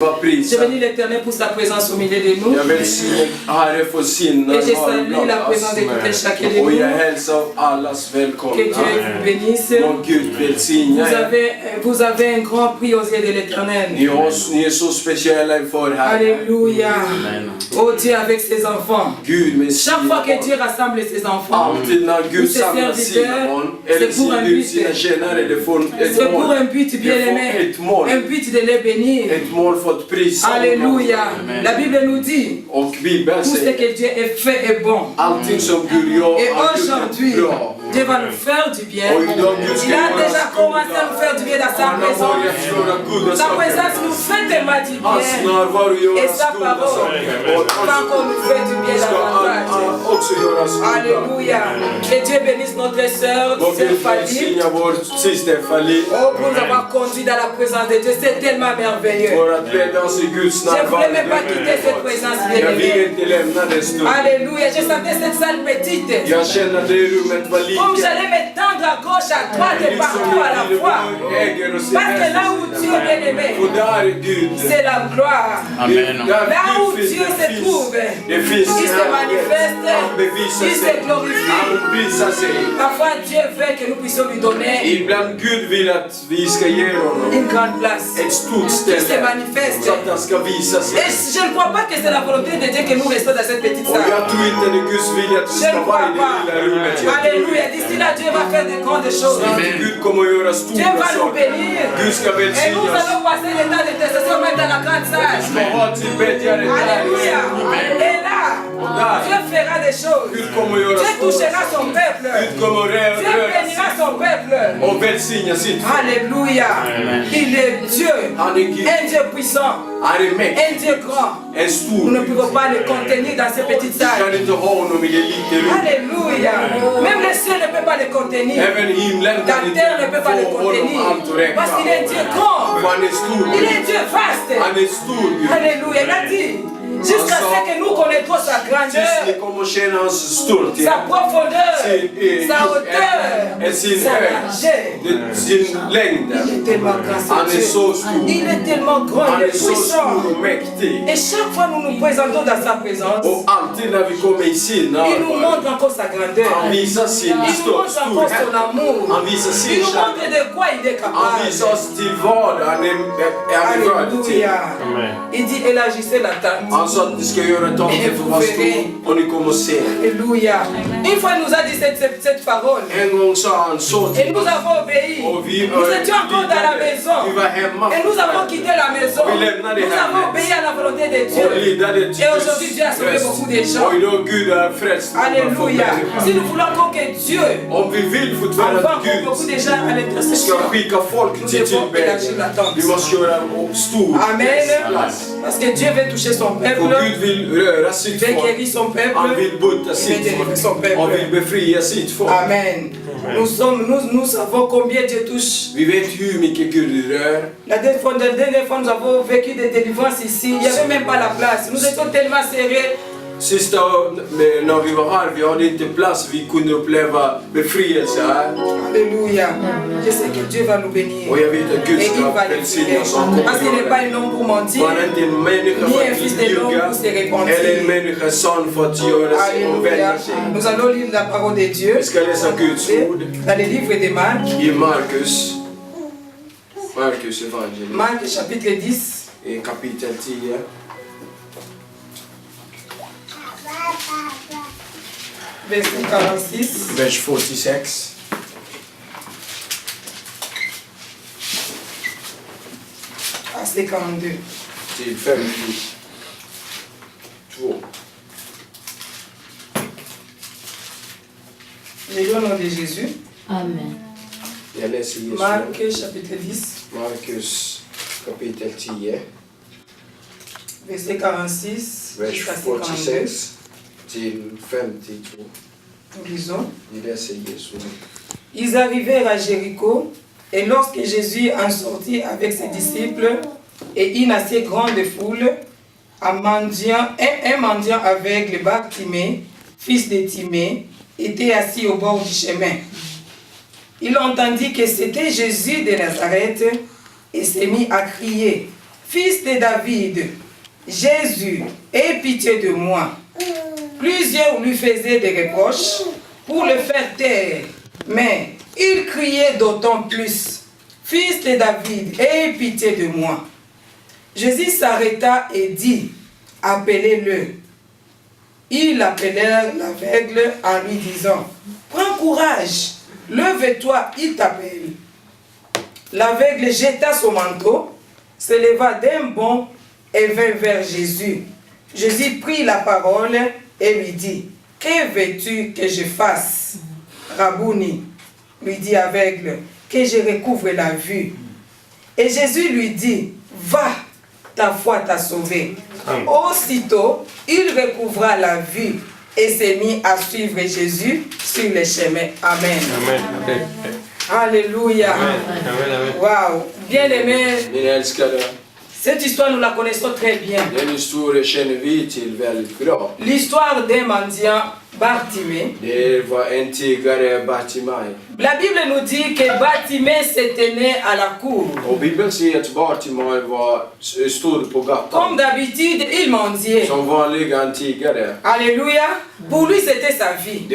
Je bénis l'Éternel pour sa présence au milieu de nous. Et je salue la présence de tout et chacun de nous. Que Dieu vous bénisse. Vous avez un grand prix aux yeux de l'Éternel. Alléluia. Oh Dieu avec ses enfants. Chaque fois que Dieu rassemble ses enfants, ou ses serviteurs, c'est pour un but. C'est pour un but bien aimé. Un but de les bénir. Alléluia. La Bible nous dit tout ce que Dieu a fait est bon. Et aujourd'hui, Dieu va nous faire du bien. Il a déjà commencé à nous faire du bien dans sa présence. Sa présence nous fait tellement du bien. Et sa parole va encore nous faire du bien davantage. Alléluia. Que Dieu bénisse notre sœur, Fali. Oh, pour nous avoir conduit dans la présence de Dieu. C'est tellement merveilleux. Je ne voulais même pas quitter cette présence bien-aimée. Alléluia. Je sentais cette salle petite. Comme j'allais m'étendre à gauche, à droite et partout à la fois. Parce que là où Dieu est bien-aimé, c'est la gloire. Amen. Là où Dieu se trouve, il se manifeste, il se glorifie. Parfois Dieu veut que nous puissions lui donner une grande place. Il se manifeste. Et je ne crois pas que c'est la volonté de Dieu que nous restons dans cette petite salle. Je ne crois pas. Alléluia. D'ici là, Dieu va faire de grandes choses. Dieu va nous bénir. Et nous allons passer l'état de intercession même dans la grande salle. Alléluia. Et là, Dieu fera des choses. Dieu touchera son peuple. Dieu bénira son peuple. Alléluia. Il est Dieu. Un Dieu puissant. Un Dieu grand. Nous ne pouvons pas le contenir dans ces petites salles. Alléluia. Même le ciel ne peut pas le contenir. La terre ne peut pas le contenir. Parce qu'il est un Dieu grand. Il est un Dieu vaste. Alléluia. Il a dit jusqu'à ce que nous connaîtrons sa grandeur, sa profondeur, sa hauteur, sa largeur. Il est tellement grand, il est tellement grand, il est puissant. Et chaque fois nous nous présentons dans sa présence, il nous montre encore sa grandeur. Il nous montre encore son amour. Il nous montre de quoi il est capable. Alléluia. Il dit élargissez la tente. Et vous verrez. Alléluia. Une fois il nous a dit cette parole. Et nous avons obéi. Nous étions encore dans la maison. Et nous avons quitté la maison. Nous avons obéi à la volonté de Dieu. Et aujourd'hui Dieu a sauvé beaucoup de gens. Alléluia. Si nous voulons encore que Dieu envoie encore beaucoup de gens à l'intercession, nous devons élargir la tente. Amen. Parce que Dieu veut toucher son peuple. Il veut guérir son peuple. Il veut délivrer son peuple. Amen. Nous savons combien Dieu touche. La dernière fois, nous avons vécu des délivrances ici. Il n'y avait même pas la place. Nous étions tellement serrés. Sista när vi var här, vi hade inte plats, vi kunde uppleva befrielse här. Alléluia. Je sais que Dieu va nous bénir. Och jag vet att Gud ska välsigna oss. Parce qu'il n'est pas un homme pour mentir, ni un fils de l'homme pour se repentir. Eller en människa son för att göra sig omvända sig. Nous allons lire la parole de Dieu Vi ska läsa Guds ord dans le livre de Marc. I Markus evangelium. Marc chapitre 10. I kapitel 10. Verset 46. Vers 46. Verset 42. Till 52. Le nom de Jésus. Amen. Jag läser Jesu Marc chapitre 10. Markus kapitel 10. Verset 46. Vers Jusqu'à 52. 46 till 52. Nous lisons. Ils arrivèrent à Jéricho, et lorsque Jésus en sortit avec ses disciples et une assez grande foule, un mendiant aveugle Bartimée, fils de Timée, était assis au bord du chemin. Il entendit que c'était Jésus de Nazareth et s'est mis à crier: Fils de David, Jésus, aie pitié de moi. Plusieurs lui faisaient des reproches pour le faire taire, mais il criait d'autant plus, Fils de David, aie pitié de moi. Jésus s'arrêta et dit, appelez-le. Ils appelèrent l'aveugle en lui disant, prends courage, lève-toi, il t'appelle. L'aveugle jeta son manteau, se leva d'un bond et vint vers Jésus. Jésus prit la parole et lui dit, que veux-tu que je fasse? Rabouni, lui dit aveugle, que je recouvre la vue. Et Jésus lui dit, va, ta foi t'a sauvé. Aussitôt, il recouvra la vue et s'est mis à suivre Jésus sur le chemin. Amen. Amen. Alléluia. Waouh. Bien aimé. Cette histoire, nous la connaissons très bien. L'histoire d'un mendiant Bartimée. La Bible nous dit que Bartimée se tenait à la cour. Comme d'habitude, il mendiait. Alléluia. Pour lui, c'était sa vie.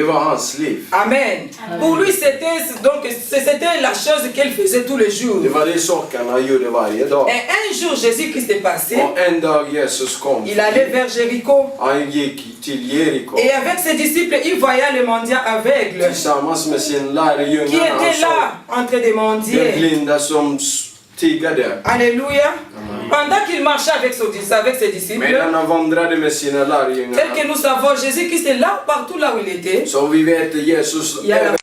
Amen. Pour lui, c'était la chose qu'il faisait tous les jours. Et un jour, Jésus-Christ est passé. Il allait vers Jéricho. Et avec ses disciples, il voyait le mendiant aveugle qui était là en train de mendier. Alléluia. Pendant qu'il marchait avec ses disciples, tel que nous savons, Jésus-Christ est là, partout là où il était. Il y a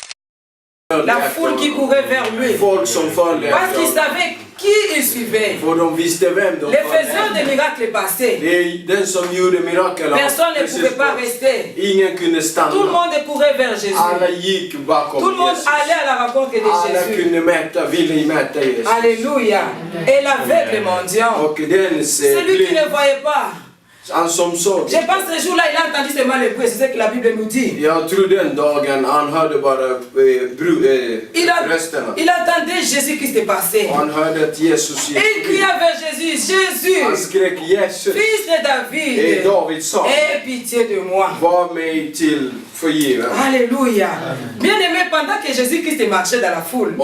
la foule qui courait vers lui. Parce qu'il savait qui il suivait. Les faiseurs de miracles passaient. Personne ne pouvait pas rester. Tout le monde courait vers Jésus. Tout le monde allait à la rencontre de Jésus. Alléluia. Et l'aveugle mendiant, celui qui ne voyait pas. Je pense que ce jour-là, il a entendu seulement le bruit, c'est ce que la Bible nous dit. Il attendait Jésus-Christ passer. Il cria vers Jésus, Jésus, fils de David, aie pitié de moi. Alléluia. Bien aimé, pendant que Jésus-Christ marchait dans la foule,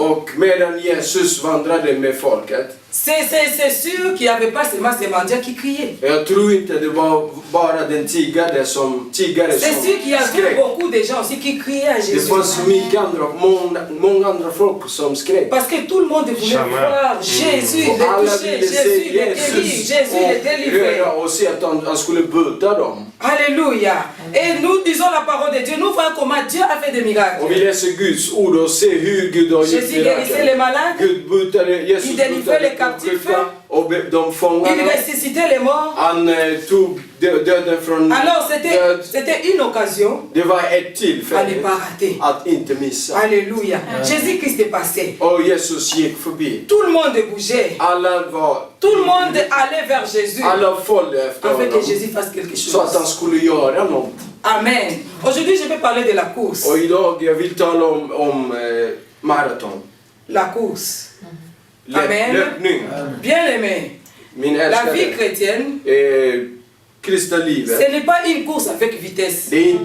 c'est sûr qu'il n'y avait pas seulement ces mendiants qui criaient. C'est sûr qu'il y avait beaucoup de gens aussi qui criaient à Jésus. Parce que tout le monde voulait voir Jésus, le toucher, Jésus, le guérir, Jésus, le délivrer. Alléluia. Et nous disons la parole de Dieu. Nous voyons comment Dieu a fait des miracles. Jésus guérissait les malades. Il délivrait les captifs. Il ressuscitait les morts. Alors c'était une occasion à ne pas rater. Alléluia. Jésus-Christ est passé. Tout le monde bougeait. Tout le monde allait vers Jésus afin que Jésus fasse quelque chose. Amen. Aujourd'hui, je vais parler de la course. La course. Amen. Bien aimé. La vie chrétienne, ce n'est pas une course avec vitesse. Mais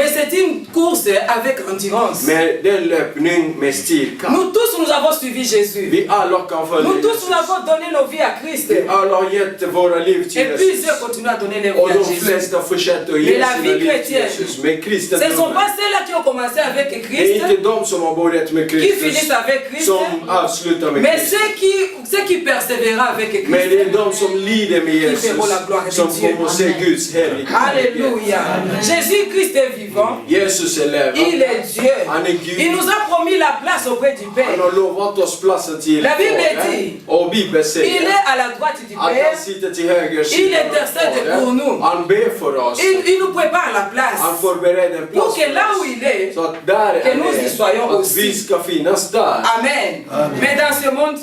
c'est une course avec endurance. Nous tous, nous avons suivi Jésus. Nous tous, nous avons donné nos vies à Christ. Et plusieurs continuent à donner leur vie à Jésus. Mais la vie chrétienne, ce ne sont pas ceux-là qui ont commencé avec Christ, qui finissent avec Christ, mais ceux qui persévèrent avec Christ, qui feront la gloire de Dieu. Alléluia. Jésus-Christ est vivant. Il est Dieu. Il nous a promis la place auprès du Père. La Bible dit, il est à la droite du Père. Il intercède pour nous. Il nous prépare la place pour que là où il est, que nous y soyons aussi. Amen. Mais dans ce monde,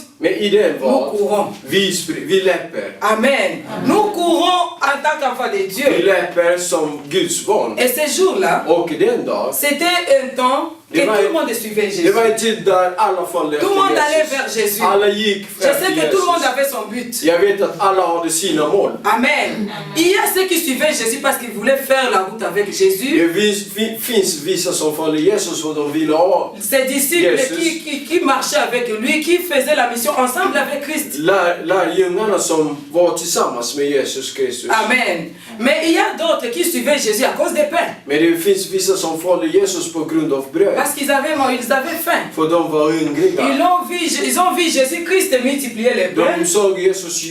nous courons. Amen. Nous courons en tant qu'enfants de Dieu. Et ce jour-là, c'était un temps que tout le monde suivait Jésus. Det var en tid där alla följde Tout le monde efter allait Jesus. vers Jésus. Alla gick Je sais efter que tout le monde Jesus. avait son but. Jag vet att alla hade sina mål. Amen. Il y a ceux qui suivaient Jésus parce qu'ils voulaient faire la route avec Jésus. Det finns vissa som följde Jesus och de ville ha Ses disciples Jesus. qui marchaient avec lui, qui faisaient la mission ensemble avec Christ. lärjungarna som var tillsammans med Jesus Kristus. Amen. Mais il y a d'autres qui suivaient Jésus à cause des pains. Men det finns vissa som följde Jesus på grund av bröd. Parce qu'ils avaient faim. För de var hungriga. Ils ont vu Jésus-Christ multiplier les pains. De såg Jesus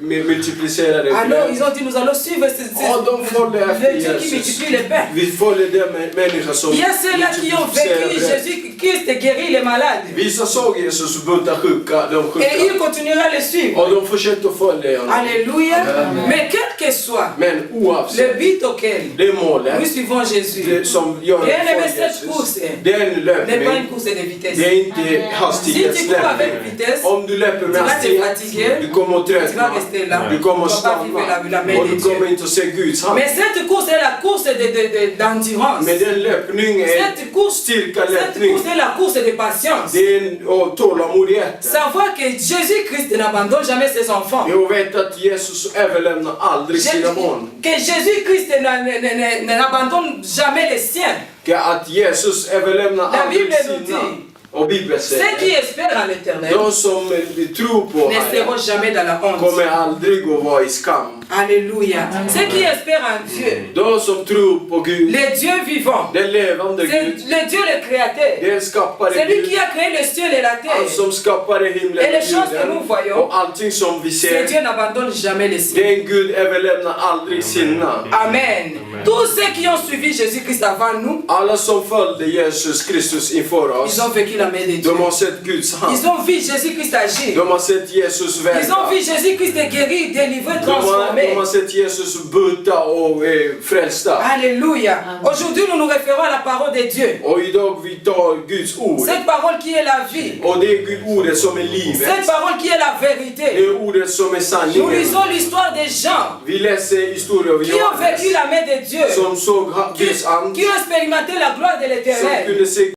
multiplicera det. Alors ils ont dit nous allons suivre de följde efter le Dieu qui multiplie les pains. Vi följer den människa som Il y a ceux-là qui ont vécu Jésus-Christ guérir les malades. Vissa såg Jesus bota sjuka, de sjuka. Et ils continueront à le suivre. Och de fortsätter att följa honom. Alléluia. Mais quel que soit Men oavsett le but auquel det målet, nous suivons Jésus, det som gör bien aimé, för cette course Jesus, det är en n'est pas une löpning. course de vitesse. Det är inte Si tu cours hastighetslöpning. avec vitesse, Om du löper tu med vas te hastighet, fatiguer, du kommer att tu vas tröttna, rester là. du kommer Tu att vas pas vivre la stanna main och de du kommer Dieu. inte att se Guds hand. Mais cette course est la course d'endurance. Men den löpning är Cette course styrkalöpning. est la course de patience. Det är en tålamodighet. Savoir que Jésus-Christ n'abandonne jamais ses enfants. Jag vet att Jesus överlämnar aldrig sina barn. Que Jésus-Christ n'abandonne jamais les siens. Att Jesus överlämnar La aldrig Bible nous sina. dit, Och Bibeln ceux qui säger, espèrent en l'éternel de som tror på ne seront Herren jamais dans la honte. kommer aldrig att vara i skam. Alléluia. Ceux qui espèrent en Dieu, De som tror på Gud, le Dieu vivant, den levande c'est Gud, le Dieu le créateur, den skapade c'est lui Gud, qui a créé le ciel et la han terre. som skapade himlen Et och les choses que nous jorden voyons, och allting som vi ce ser. Dieu n'abandonne jamais les siens. Den Gud överlämnar aldrig sina. Amen. Tous ceux qui ont suivi Jésus-Christ avant nous, Alla som följde Jesus Kristus inför oss, ils ont vécu la main de Dieu. de har sett Guds hand. Ils ont vu Jésus-Christ agir. De har sett Jesus Ils ont verka. vu Jésus-Christ guérir, délivrer, De transformer. har sett Jesus bota och frälsta. Alléluia. Aujourd'hui, nous nous référons à la parole de Dieu. Och idag vi tar Guds ord. Cette parole qui est la vie. Och det är ordet som är livet. Cette parole qui est la Det vérité. är ordet som är Nous sanningen. lisons l'histoire des gens Vi läser historier av qui ont vécu Johannes la main de Dieu, som såg Guds and, qui ont expérimenté la gloire de som l'Éternel. kunde se